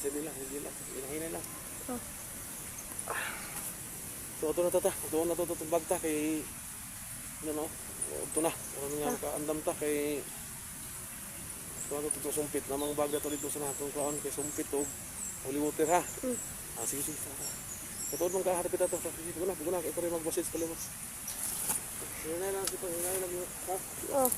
Steady lang, hindi lang. Hinahinay lang. Oh. So ito na tata. Ito na ito itong bag ta kay... Ano no? Ito na. Ano nga makaandam ta kay... Ito na ito sumpit. Namang bag na ito dito sa natong kaon kay sumpit o holy water ha. Sige, sige. Ito man kaharapit ito. Sige, bugo na. Ikaw rin mag-message pala mas. Hinay lang ito. Hinay lang yun. Ha? Oh.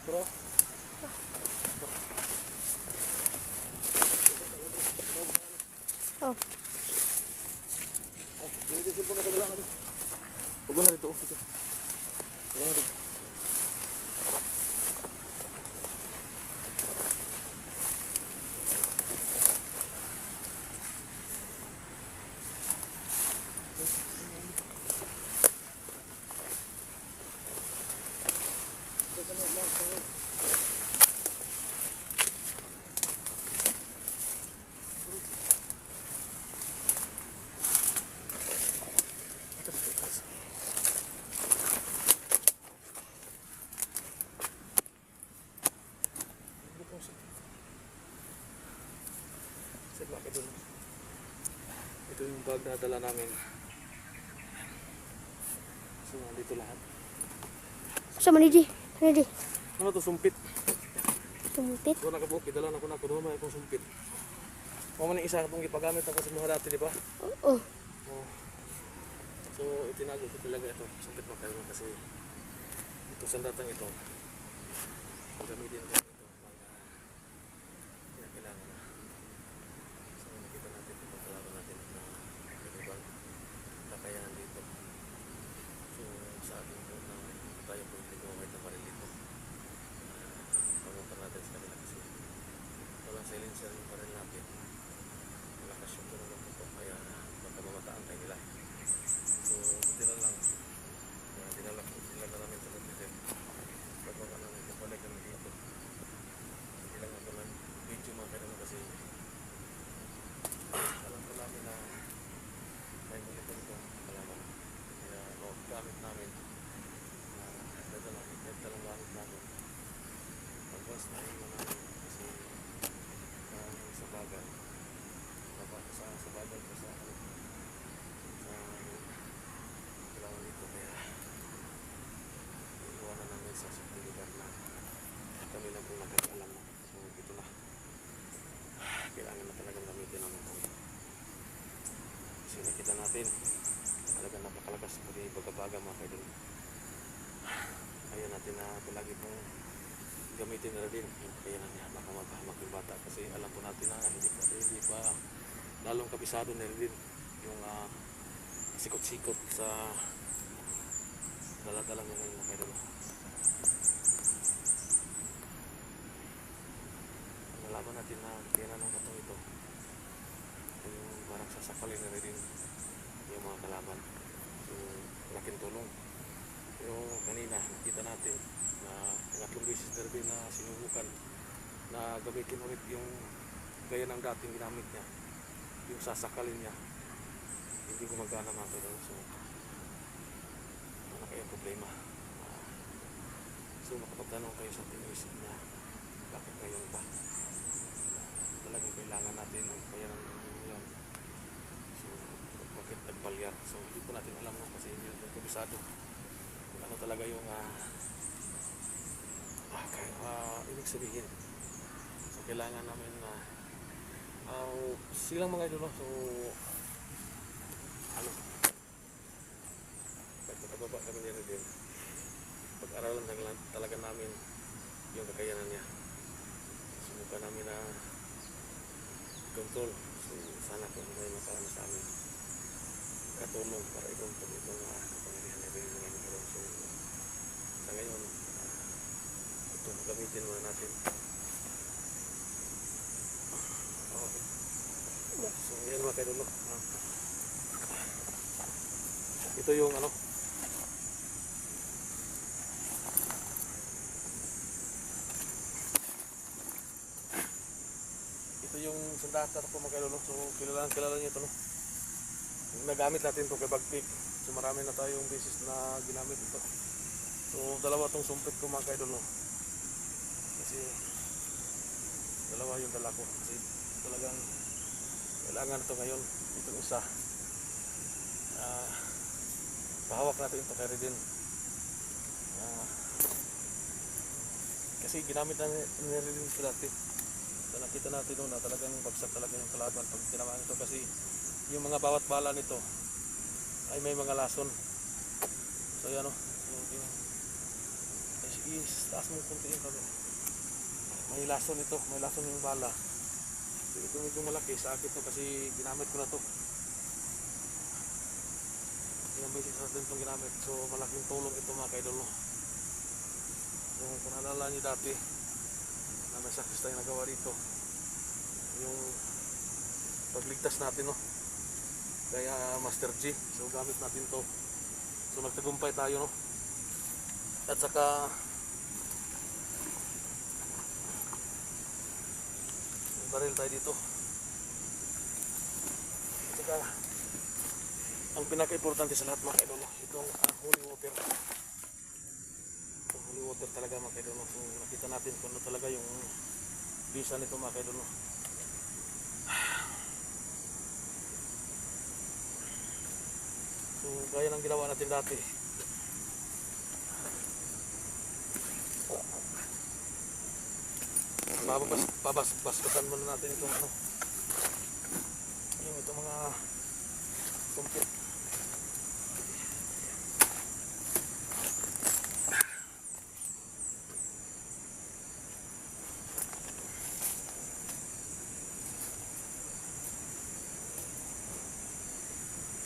Bro. Oh. Huwag na dito. Huwag na dito. Ito yung bag na dala namin. So, nandito lahat. Sama ni Di. Ano Di? Ano to, sumpit? Sumpit? Ito nakabuk, idala na ko na. Kuno may akong sumpit. Huwag man isa itong ipagamit ako sa mga dati, di ba? Oo. Oh. So, itinago ko talaga ito. Sumpit pa kayo kasi ito sa datang ito. Gamitin ko ito. Kaya kailangan na. So, nakita natin ito. Pagkalaro natin na ibang kakayahan dito. So, sa atin po na tayo po hindi gumamit na maril dito. Pamunta natin sa kanila kasi walang silencer yung maril natin. Malakas yung tunog ng ito kaya baka mamataan tayo nila. So, buti na lang. Dinala na namin ito natin. Pagbaga namin ito balik namin dito. Hindi lang ako ng video mga kailangan kasi alam ko namin na may monitor itong kalaman. Kaya gamit namin na nagdalang gamit namin. Pagwas na iwan namin kasi sa bagal. Sa bagal ko sa kailangan dito kaya iiwanan namin sa safety lugar na kami lang po nakakalam na. So ito na. Kailangan na talagang gamitin namin ito. Kasi nakita natin talagang napakalakas po yung pagkabaga mga kaidol. Ayaw natin na palagi pong gamitin na rin. Kaya na niya baka mapahamak yung bata kasi alam po natin na hindi pa lalong kabisado na rin yung sikot-sikot sa dala-dala niya ngayon mga kaidol. Nalaman natin na kaya ng katong ito yung parang sasakalin na rin yung mga kalaban. So laking tulong. Pero kanina nakita natin na ngatlong beses na rin na sinubukan na gamitin ulit yung gaya ng dating ginamit niya, yung sasakalin niya, hindi gumagana mga kaidol. So ano kaya problema? So makapagtanong kayo sa tinisip niya bakit ngayon ba talagang kailangan natin ng kaya ng yun. So bakit nagbalyar? So hindi po natin alam mo kasi hindi natin kabisado kung ano talaga yung ibig sabihin. So kailangan namin na silang mga idolo. So ano pagkababa kami nila din pag-aralan talaga namin yung kakayanan niya. So Hindi pa namin na control. So sana po may makaano sa amin katulong para i-control itong kapangyarihan na ibigay ng Panginoon. So sa ngayon, ito gamitin muna natin. Okay. So yan mga kaidolo. Ito yung ano, ito yung sandata ko mga kaidolo. So kilala niyo ito, no? Yung nagamit natin ito kay Bagpig. So marami na tayong beses na ginamit ito. So dalawa tong sumpit ko mga kaidolo. Kasi dalawa yung dala ko. Kasi talagang kailangan ito ngayon. Itong isa. Pahawak natin ito kay Redin. Kasi ginamit na ni Redin ito dati. So nakita natin doon na talagang bagsak talaga yung kalaban pag ginawa nito. Kasi yung mga bawat bala nito ay may mga lason. So yan o. Taas mo kuntiin kami. May lason ito. May lason yung bala. So ito medyo malaki sa akin to kasi ginamit ko na to. Ilang beses natin itong ginamit. So malaking tulong ito mga kaidolo. So kung naalala nyo dati na may sakis tayo nagawa dito, yung pagligtas natin, no, kaya Master G. So gamit natin to. So nagtagumpay tayo, no. At saka may baril tayo dito. At saka ang pinaka-importante sa lahat mga kaidolo, itong holy water. Itong holy water talaga mga kaidolo. So nakita natin kung ano talaga yung bisa nito mga kaidolo. So gaya ng ginawa natin dati, babasbasan muna natin itong ano, yung itong mga kumpit.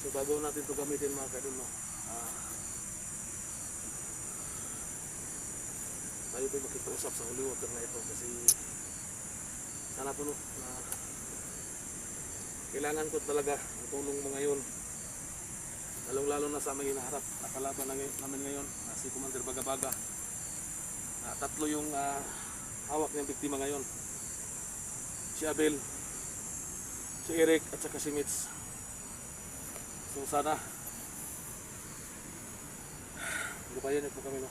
So bago natin ito gamitin mga kaidolo, tayo ito makipausap sa holy water na ito kasi sana po, no, na kailangan ko talaga ang tulong mo ngayon, lalong lalo na sa may hinaharap na kalaban namin ngayon, si Commander Bagabaga. Tatlo yung hawak ng biktima ngayon, si Abel, si Eric at saka si Mitch. So sana lupayan ito kami, no?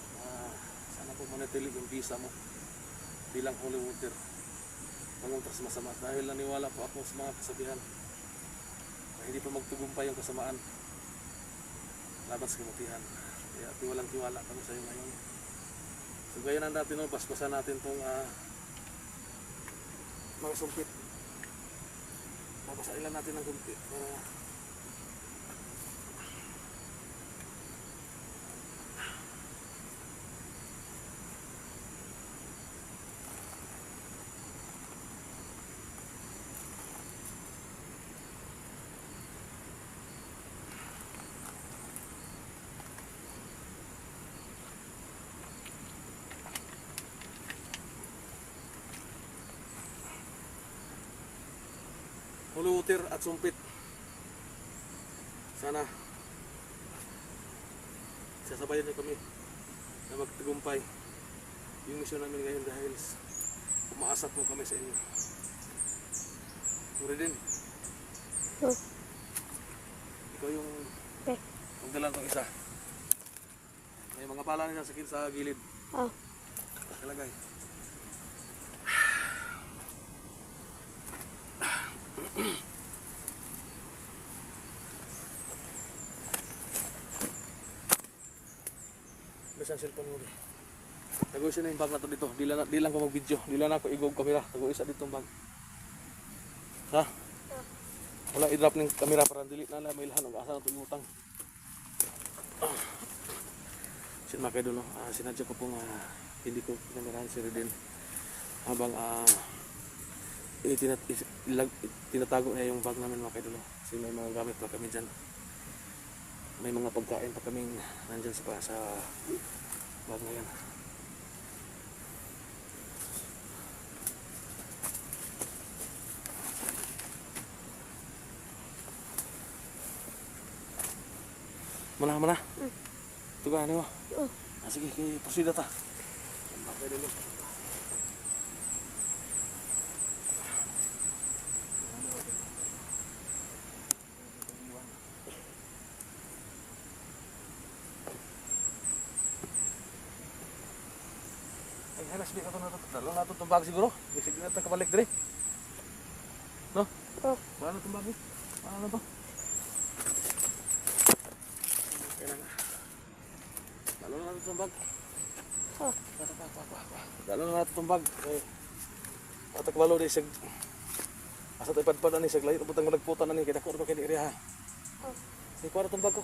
Sana po manatili yung visa mo bilang holy water panguntras masama, dahil naniwala po ako sa mga kasabihan na hindi pa magtugumpay yung kasamaan laban sa kabutihan. Kaya tiwalang tiwala kami sa iyo ngayon. So gayanan natin, no, basbasan natin itong mga sumpit. Babasailan natin ng kunti para holy water at sumpit. Sana sasabayan niyo kami na magtagumpay yung misyon namin ngayon dahil umaasat mo kami sa inyo. Mura din. Ikaw yung magdala ng isa. May mga pala na sakit sa gilid. Nakalagay. Ang cellphone mo. Tago isa na yung bag na to dito. Di lang ko mag-video. Di lang ako igog kamera. Tago isa dito ang bag. Ha? Wala i-drop ng kamera para dili na lang may ilhan. Asa na ito yung utang. Sin mga kaidolo, sinadya ko pong hindi ko pinamirahan si Redin. habang tinatago niya yung bag namin mga kaidolo. Kasi may mga gamit pa kami dyan. May mga pagkain pa kaming nandyan sa bag na yan. Mana? Ito ka, ano mo? Oh. Sige, proceed ta. Mga kaidolo. Ay, halas di ka ito nato. Dalo nato itong bag siguro. Isig na ito kabalik dire. No? Oh. Paano itong bag? Paano to? Okay na nga. Dalo na nato itong bag. Oh. Dalo na nato itong bag. Patakbalo di isig. Asa tayo padpad ani isig. Lahat ang putang malagputan ani. Kaya dako ito kaya di iriha. Oh. Sige, kuha na itong bag ko.